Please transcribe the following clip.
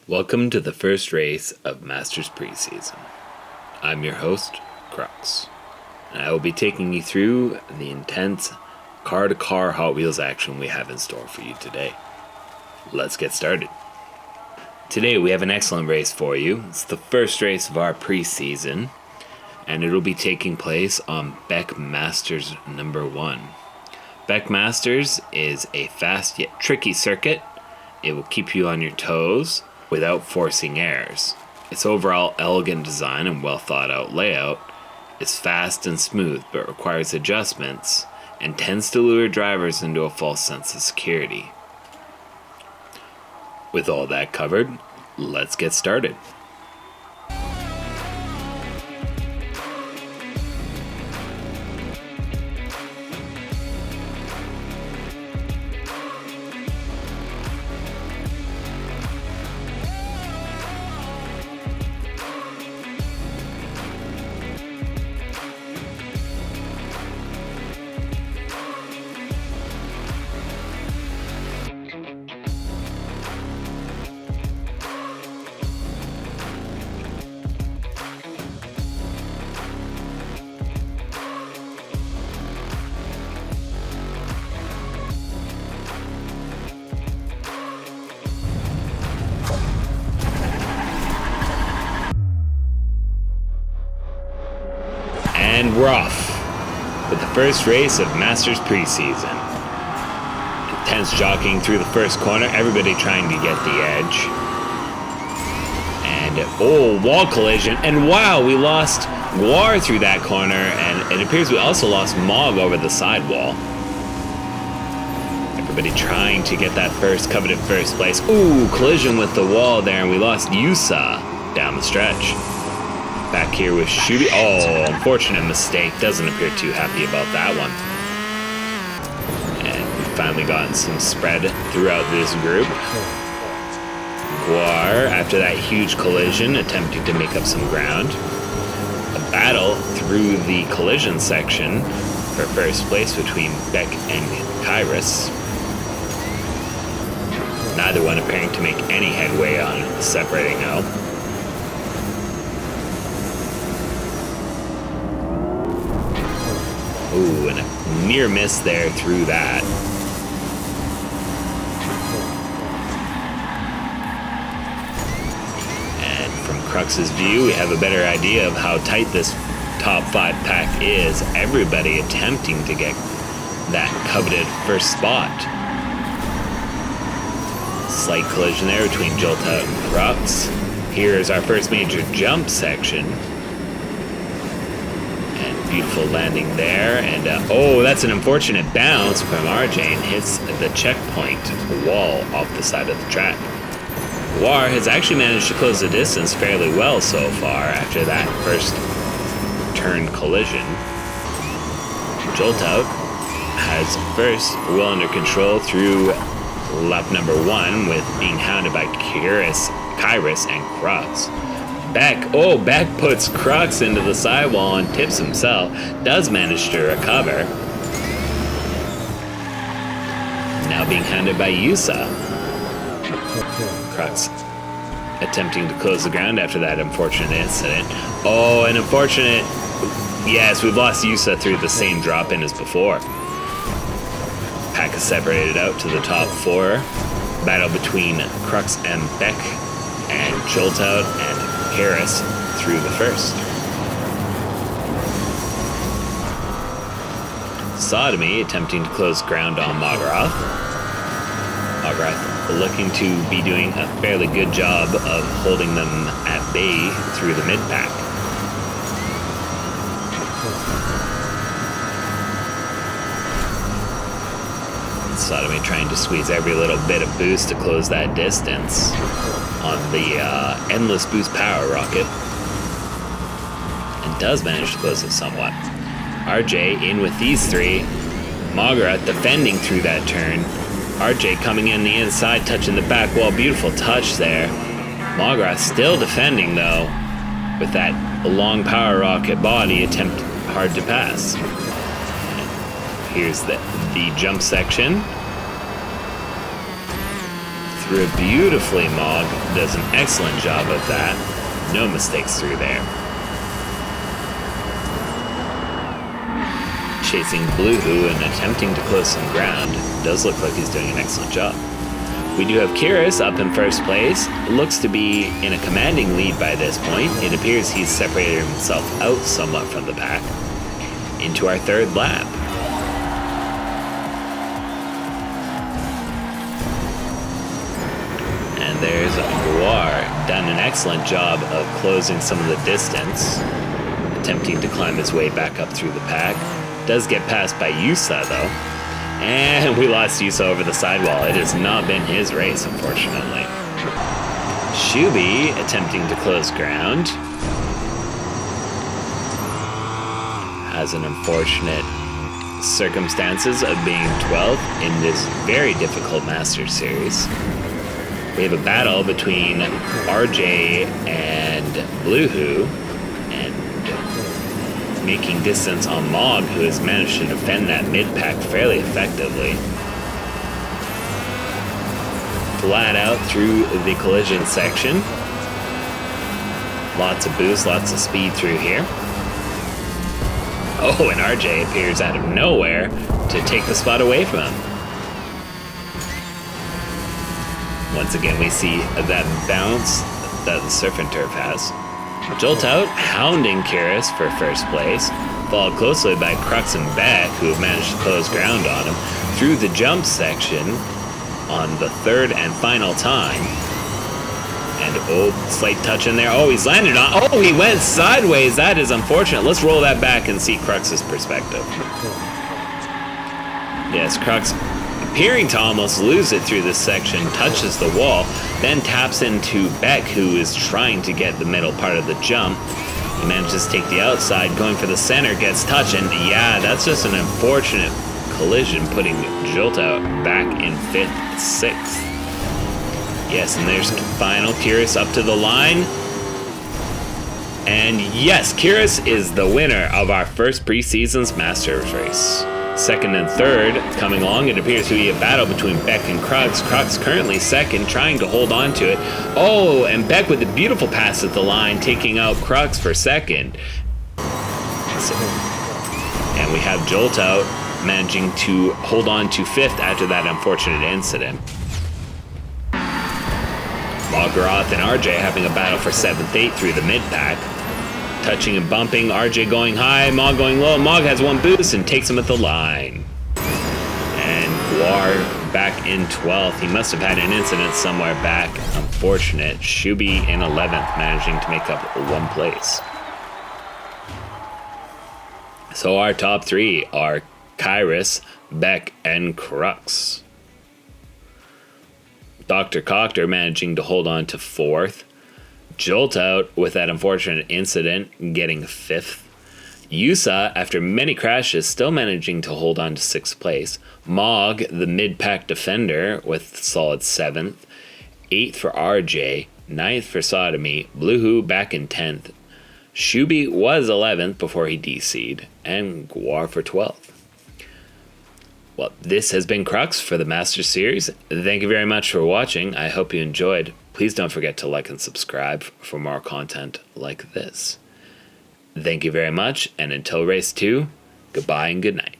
Welcome to the first race of Masters Preseason. I'm your host, Crux, and I will be taking you through the intense car-to-car Hot Wheels action we have in store for you today. Let's get started. Today we have an excellent race for you. It's the first race of our preseason, and it'll be taking place on Beck Masters number 1. Beck Masters is a fast yet tricky circuit. It will keep you on your toes without forcing errors. Its overall elegant design and well thought out layout is fast and smooth but requires adjustments and tends to lure drivers into a false sense of security. With all that covered, let's get started. And we're off with the first race of Masters Preseason. Intense jockeying through the first corner, everybody trying to get the edge. And wall collision, and wow, we lost Guar through that corner, and it appears we also lost Mog over the sidewall. Everybody trying to get that coveted first place. Ooh, collision with the wall there, and we lost Yusa down the stretch. Back here with Shubi. Oh, unfortunate mistake. Doesn't appear too happy about that one. And we've finally gotten some spread throughout this group. Guar, after that huge collision, attempting to make up some ground. A battle through the collision section for first place between Beck and Kairos. Neither one appearing to make any headway on separating out. Ooh, and a near miss there through that. And from Crux's view, we have a better idea of how tight this top 5 pack is. Everybody attempting to get that coveted first spot. Slight collision there between Joltout and Crux. Here's our first major jump section. Beautiful landing there, and that's an unfortunate bounce from RJ and hits the checkpoint wall off the side of the track. Guar has actually managed to close the distance fairly well so far after that first turn collision. Joltout has first well under control through lap number 1 with being hounded by Kairos and Crux. Beck puts Crux into the sidewall and tips himself. Does manage to recover. Now being hounded by Yusa. Crux attempting to close the ground after that unfortunate incident. An unfortunate... Yes, we've lost Yusa through the same drop-in as before. Pack is separated out to the top 4. Battle between Crux and Beck and Joltout and Harris through the first. Sodomy attempting to close ground on Mograth. Mograth looking to be doing a fairly good job of holding them at bay through the mid-pack. Sodomy trying to squeeze every little bit of boost to close that distance on the endless boost power rocket, and does manage to close it somewhat. RJ in with these 3. Mograth defending through that turn. RJ coming in the inside, touching the back wall. Beautiful touch there. Mograth still defending though with that long power rocket body, attempt hard to pass. Here's the jump section. through beautifully. Mog does an excellent job of that. No mistakes through there. Chasing Bluehoo and attempting to close some ground. Does look like he's doing an excellent job. We do have Kyrus up in first place. Looks to be in a commanding lead by this point. It appears he's separated himself out somewhat from the pack. Into our third lap. And there's Guar, done an excellent job of closing some of the distance, attempting to climb his way back up through the pack. Does get passed by Yusa though. And we lost Yusa over the sidewall. It has not been his race, unfortunately. Shubi attempting to close ground. Has an unfortunate circumstances of being 12th in this very difficult Masters Series. We have a battle between RJ and Bluehoo, and making distance on Mog, who has managed to defend that mid-pack fairly effectively. Flat out through the collision section. Lots of boost, lots of speed through here. Oh, and RJ appears out of nowhere to take the spot away from him. Once again, we see that bounce that the Surf and Turf has. Jolt out, hounding Kyrus for first place, followed closely by Crux and Beck, who have managed to close ground on him through the jump section on the third and final time. And slight touch in there. Oh, he's landed on. Oh, he went sideways. That is unfortunate. Let's roll that back and see Crux's perspective. Yes, Crux appearing to almost lose it through this section, touches the wall, then taps into Beck, who is trying to get the middle part of the jump. He manages to take the outside, going for the center, gets touched, and yeah, that's just an unfortunate collision, putting Jolt out back in 5th, 6th. Yes, and there's final Kyrus up to the line. And yes, Kyrus is the winner of our first preseason's Masters race. Second and third coming along, it appears to be a battle between Beck and Crux. Crux currently second, trying to hold on to it. Oh, and Beck with a beautiful pass at the line, taking out Crux for second. And we have Jolt out, managing to hold on to 5th after that unfortunate incident. Mogroth and RJ having a battle for 7th, 8th through the mid-pack. Touching and bumping, RJ going high, Mog going low. Mog has one boost and takes him at the line. And Guar back in 12th. He must have had an incident somewhere back. Unfortunate. Shubi in 11th, managing to make up one place. So our top 3 are Kyrus, Beck, and Crux. Dr. Cocter managing to hold on to 4th. Jolt out with that unfortunate incident, getting 5th. Yusa, after many crashes, still managing to hold on to 6th place. Mog, the mid-pack defender, with solid 7th. 8th for RJ. 9th for Sodomy. Bluehoo back in 10th. Shubi was 11th before he DC'd. And Guar for 12th. Well, this has been Crux for the Master Series. Thank you very much for watching. I hope you enjoyed. Please don't forget to like and subscribe for more content like this. Thank you very much, and until race 2, goodbye and good night.